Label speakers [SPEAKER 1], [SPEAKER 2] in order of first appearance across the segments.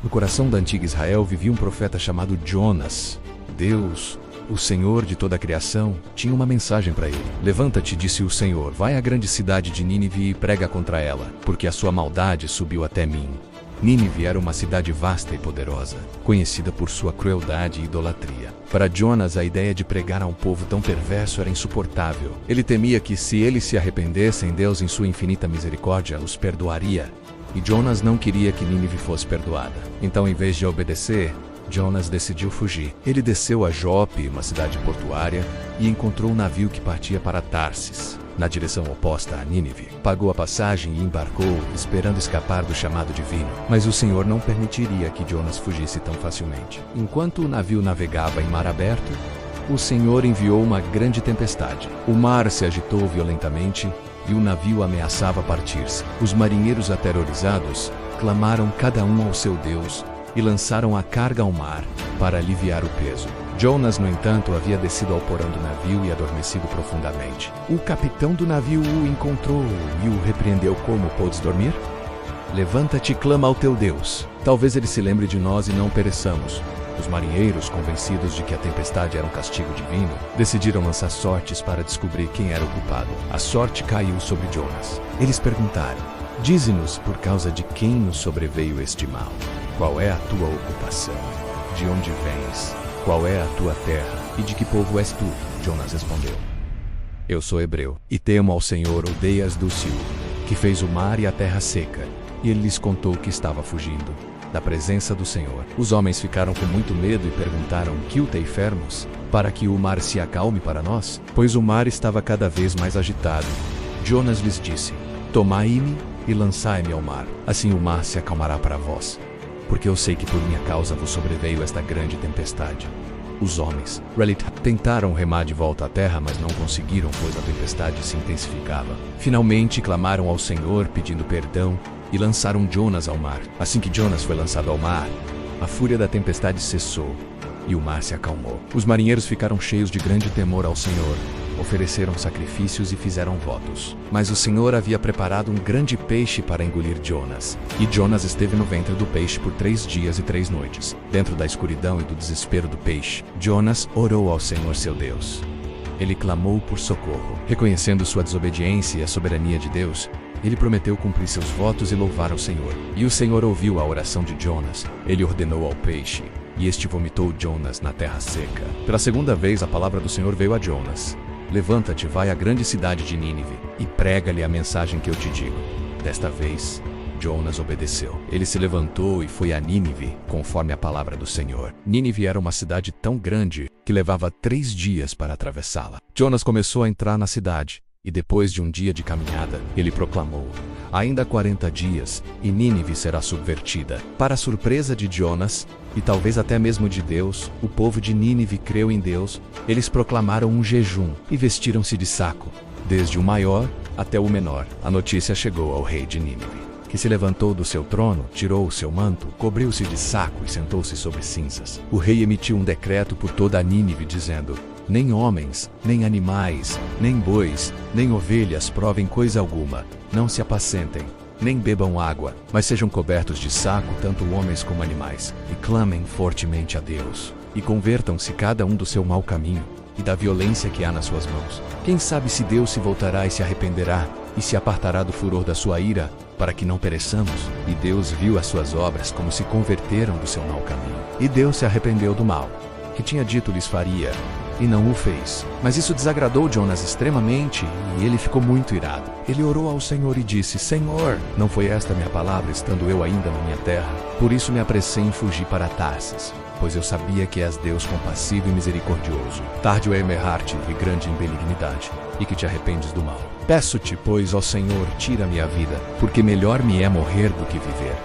[SPEAKER 1] No coração da antiga Israel vivia um profeta chamado Jonas. Deus, o Senhor de toda a criação, tinha uma mensagem para ele. Levanta-te, disse o Senhor, vai à grande cidade de Nínive e prega contra ela, porque a sua maldade subiu até mim. Nínive era uma cidade vasta e poderosa, conhecida por sua crueldade e idolatria. Para Jonas, a ideia de pregar a um povo tão perverso era insuportável. Ele temia que, se eles se arrependessem, Deus, em sua infinita misericórdia, os perdoaria. E Jonas não queria que Nínive fosse perdoada. Então, em vez de obedecer, Jonas decidiu fugir. Ele desceu a Jope, uma cidade portuária, e encontrou um navio que partia para Tarsis, na direção oposta a Nínive. Pagou a passagem e embarcou, esperando escapar do chamado divino. Mas o Senhor não permitiria que Jonas fugisse tão facilmente. Enquanto o navio navegava em mar aberto, o Senhor enviou uma grande tempestade. O mar se agitou violentamente e o navio ameaçava partir-se. Os marinheiros aterrorizados clamaram cada um ao seu Deus e lançaram a carga ao mar para aliviar o peso. Jonas, no entanto, havia descido ao porão do navio e adormecido profundamente. O capitão do navio o encontrou e o repreendeu. Como podes dormir? Levanta-te e clama ao teu Deus. Talvez ele se lembre de nós e não pereçamos. Os marinheiros, convencidos de que a tempestade era um castigo divino, decidiram lançar sortes para descobrir quem era o culpado. A sorte caiu sobre Jonas. Eles perguntaram: dize-nos por causa de quem nos sobreveio este mal. Qual é a tua ocupação? De onde vens? Qual é a tua terra? E de que povo és tu? Jonas respondeu: eu sou hebreu, e temo ao Senhor, o Deus do céu, que fez o mar e a terra seca. E ele lhes contou que estava fugindo da presença do Senhor. Os homens ficaram com muito medo e perguntaram: que o teifermos, para que o mar se acalme para nós? Pois o mar estava cada vez mais agitado. Jonas lhes disse: tomai-me e lançai-me ao mar, assim o mar se acalmará para vós. Porque eu sei que por minha causa vos sobreveio esta grande tempestade. Os homens tentaram remar de volta à terra, mas não conseguiram, pois a tempestade se intensificava. Finalmente clamaram ao Senhor pedindo perdão e lançaram Jonas ao mar. Assim que Jonas foi lançado ao mar, a fúria da tempestade cessou e o mar se acalmou. Os marinheiros ficaram cheios de grande temor ao Senhor, ofereceram sacrifícios e fizeram votos. Mas o Senhor havia preparado um grande peixe para engolir Jonas. E Jonas esteve no ventre do peixe por 3 dias e 3 noites. Dentro da escuridão e do desespero do peixe, Jonas orou ao Senhor seu Deus. Ele clamou por socorro. Reconhecendo sua desobediência e a soberania de Deus, ele prometeu cumprir seus votos e louvar ao Senhor. E o Senhor ouviu a oração de Jonas. Ele ordenou ao peixe, e este vomitou Jonas na terra seca. Pela segunda vez a palavra do Senhor veio a Jonas: levanta-te, vai à grande cidade de Nínive e prega-lhe a mensagem que eu te digo. Desta vez, Jonas obedeceu. Ele se levantou e foi a Nínive, conforme a palavra do Senhor. Nínive era uma cidade tão grande que levava 3 dias para atravessá-la. Jonas começou a entrar na cidade, e depois de um dia de caminhada, ele proclamou: ainda 40 dias, e Nínive será subvertida. Para a surpresa de Jonas, e talvez até mesmo de Deus, o povo de Nínive creu em Deus. Eles proclamaram um jejum e vestiram-se de saco, desde o maior até o menor. A notícia chegou ao rei de Nínive, que se levantou do seu trono, tirou o seu manto, cobriu-se de saco e sentou-se sobre cinzas. O rei emitiu um decreto por toda a Nínive, dizendo: nem homens, nem animais, nem bois, nem ovelhas provem coisa alguma, não se apacentem, nem bebam água, mas sejam cobertos de saco tanto homens como animais, e clamem fortemente a Deus, e convertam-se cada um do seu mau caminho, e da violência que há nas suas mãos. Quem sabe se Deus se voltará e se arrependerá, e se apartará do furor da sua ira, para que não pereçamos? E Deus viu as suas obras, como se converteram do seu mau caminho. E Deus se arrependeu do mal que tinha dito lhes faria, e não o fez. Mas isso desagradou Jonas extremamente, e ele ficou muito irado. Ele orou ao Senhor e disse: Senhor, não foi esta minha palavra, estando eu ainda na minha terra? Por isso me apressei em fugir para Tarsis, pois eu sabia que és Deus compassivo e misericordioso, tardio em errar-te e grande em benignidade, e que te arrependes do mal. Peço-te, pois, ó Senhor, tira-me a vida, porque melhor me é morrer do que viver.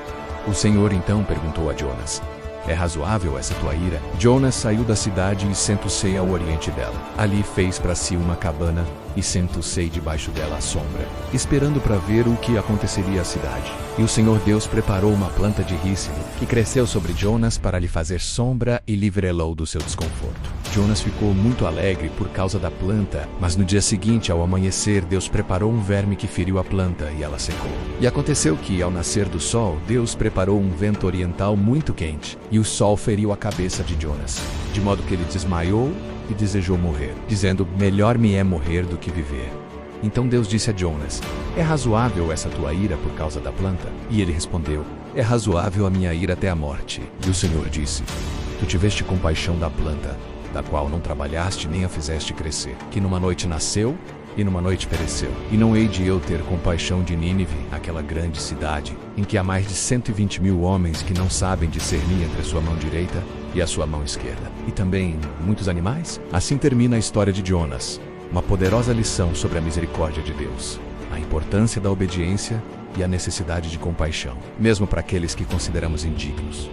[SPEAKER 1] O Senhor então perguntou a Jonas: É razoável essa tua ira? Jonas saiu da cidade e sentou-se ao oriente dela. Ali fez para si uma cabana e sentou-se debaixo dela à sombra, esperando para ver o que aconteceria à cidade. E o Senhor Deus preparou uma planta de rícino, que cresceu sobre Jonas para lhe fazer sombra e livrá-lo do seu desconforto. Jonas ficou muito alegre por causa da planta, mas no dia seguinte, ao amanhecer, Deus preparou um verme que feriu a planta e ela secou. E aconteceu que, ao nascer do sol, Deus preparou um vento oriental muito quente, e o sol feriu a cabeça de Jonas, de modo que ele desmaiou e desejou morrer, dizendo: melhor me é morrer do que viver. Então Deus disse a Jonas: é razoável essa tua ira por causa da planta? E ele respondeu: é razoável a minha ira até a morte. E o Senhor disse: tu tiveste compaixão da planta, da qual não trabalhaste nem a fizeste crescer, que numa noite nasceu e numa noite pereceu. E não hei de eu ter compaixão de Nínive, aquela grande cidade, em que há mais de 120.000 homens que não sabem discernir entre a sua mão direita e a sua mão esquerda, e também muitos animais? Assim termina a história de Jonas, uma poderosa lição sobre a misericórdia de Deus, a importância da obediência e a necessidade de compaixão, mesmo para aqueles que consideramos indignos.